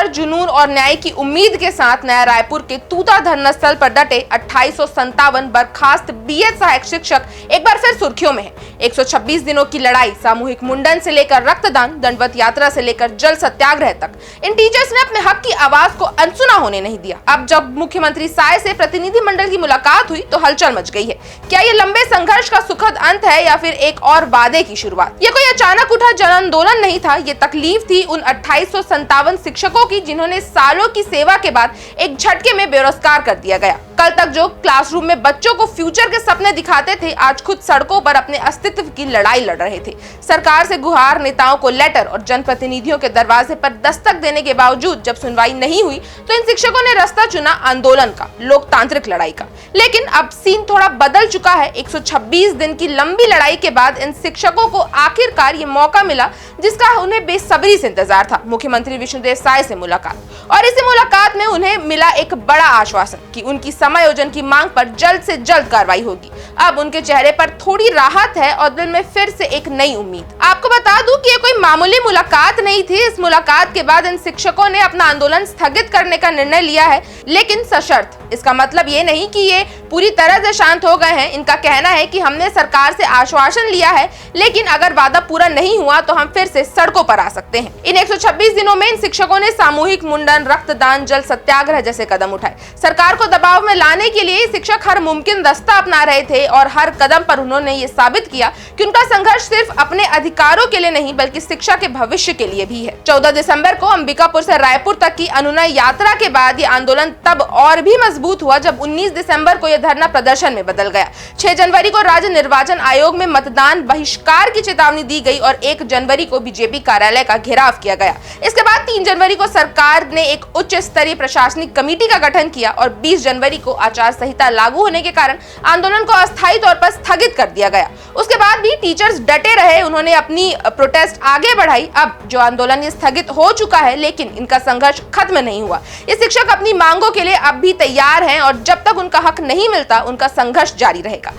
हुनर, जुनून और न्याय की उम्मीद के साथ नया रायपुर के तूता धरना स्थल पर डटे 2857 बर्खास्त बीएड सहायक शिक्षक एक बार फिर सुर्खियों में है। 126 दिनों की लड़ाई, सामूहिक मुंडन से लेकर रक्तदान, दंडवत यात्रा से लेकर जल सत्याग्रह तक, इन टीचर्स ने अपने हक की आवाज को अनसुना होने नहीं दिया। अब जब मुख्यमंत्री साय से प्रतिनिधिमंडल की मुलाकात हुई तो हलचल मच गई है। क्या ये लंबे संघर्ष का सुखद अंत है या फिर एक और वादे की शुरुआत? ये कोई अचानक उठा जन आंदोलन नहीं था, ये तकलीफ थी उन 2857 शिक्षकों की जिन्होंने सालों की सेवा के बाद एक झटके में बेरोजगार कर दिया गया। कल तक जो क्लासरूम में बच्चों को फ्यूचर के सपने दिखाते थे, आज खुद सड़कों पर अपने अस्तित्व की लड़ाई लड़ रहे थे। सरकार से गुहार, नेताओं को लेटर और जनप्रतिनिधियों के दरवाजे पर दस्तक देने के बावजूद जब सुनवाई नहीं हुई तो इन शिक्षकों ने रास्ता चुना आंदोलन का, लोकतांत्रिक लड़ाई का। लेकिन अब सीन थोड़ा बदल चुका है। 126 दिन की लंबी लड़ाई के बाद इन शिक्षकों को आखिरकार ये मौका मिला जिसका उन्हें बेसब्री से इंतजार था, मुख्यमंत्री विष्णुदेव साय से मुलाकात। और इसी मुलाकात में उन्हें मिला एक बड़ा आश्वासन कि उनकी समायोजन की मांग पर जल्द से जल्द कार्रवाई होगी। अब उनके चेहरे पर थोड़ी राहत है और दिल में फिर से एक नई उम्मीद। आपको बता दूं कि ये कोई मामूली मुलाकात नहीं थी। इस मुलाकात के बाद इन शिक्षकों ने अपना आंदोलन स्थगित करने का निर्णय लिया है, लेकिन सशर्त। इसका मतलब ये नहीं कि ये पूरी तरह से शांत हो गए हैं। इनका कहना है कि हमने सरकार से आश्वासन लिया है, लेकिन अगर वादा पूरा नहीं हुआ तो हम फिर से सड़कों पर आ सकते हैं। इन 126 दिनों में इन शिक्षकों ने सामूहिक मुंडन, रक्तदान, जल सत्याग्रह जैसे कदम उठाए। सरकार को दबाव में लाने के लिए शिक्षक हर मुमकिन रास्ता अपना रहे थे और हर कदम पर उन्होंने ये साबित किया कि उनका संघर्ष सिर्फ अपने अधिकारों के लिए नहीं बल्कि शिक्षा के भविष्य के लिए भी है। 14 दिसंबर को अंबिकापुर से रायपुर तक की अनुनय यात्रा के बाद ये आंदोलन तब और भी मजबूत हुआ जब 19 दिसंबर को यह धरना प्रदर्शन में बदल गया। 6 जनवरी को राज्य निर्वाचन आयोग में मतदान बहिष्कार की चेतावनी दी गई और 1 जनवरी को बीजेपी कार्यालय का घेराव किया गया। इसके बाद 3 जनवरी को सरकार ने एक उच्च स्तरीय प्रशासनिक कमेटी का गठन किया और 20 जनवरी को आचार संहिता लागू होने के कारण आंदोलन को अस्थायी तौर पर स्थगित कर दिया गया। उसके बाद भी टीचर्स डटे रहे, उन्होंने अपनी प्रोटेस्ट आगे बढ़ाई। अब जो आंदोलन ये स्थगित हो चुका है, लेकिन इनका संघर्ष खत्म नहीं हुआ। ये शिक्षक अपनी मांगों के लिए अब भी तैयार हैं और जब तक उनका हक नहीं मिलता उनका संघर्ष जारी रहेगा।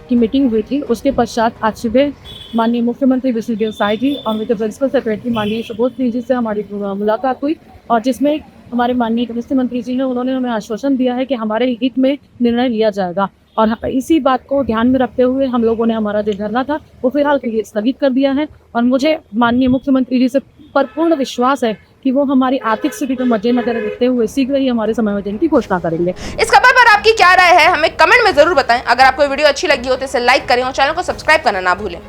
की मीटिंग हुई थी, उसके पश्चात आज सुबह माननीय मुख्यमंत्री विष्णुदेव साय जी और उनके प्रिंसिपल सेक्रेटरी माननीय सुबोध सिंह जी से हमारी मुलाकात हुई और जिसमें हमारे माननीय कृषि मंत्री जी ने उन्होंने हमें आश्वासन दिया है कि हमारे हित में निर्णय लिया जाएगा और इसी बात को ध्यान में रखते हुए हम लोगों ने हमारा जो धरना था वो फिलहाल के लिए स्थगित कर दिया है। और मुझे माननीय मुख्यमंत्री जी से परिपूर्ण विश्वास है कि वो हमारी आर्थिक स्थिति को मद्देनजर रखते हुए शीघ्र ही हमारे समायोजन की घोषणा करेंगे। इस खबर पर आपकी क्या राय है, हमें कमेंट में जरूर बताएं। अगर आपको वीडियो अच्छी लगी हो तो इसे लाइक करें और चैनल को सब्सक्राइब करना ना भूलें।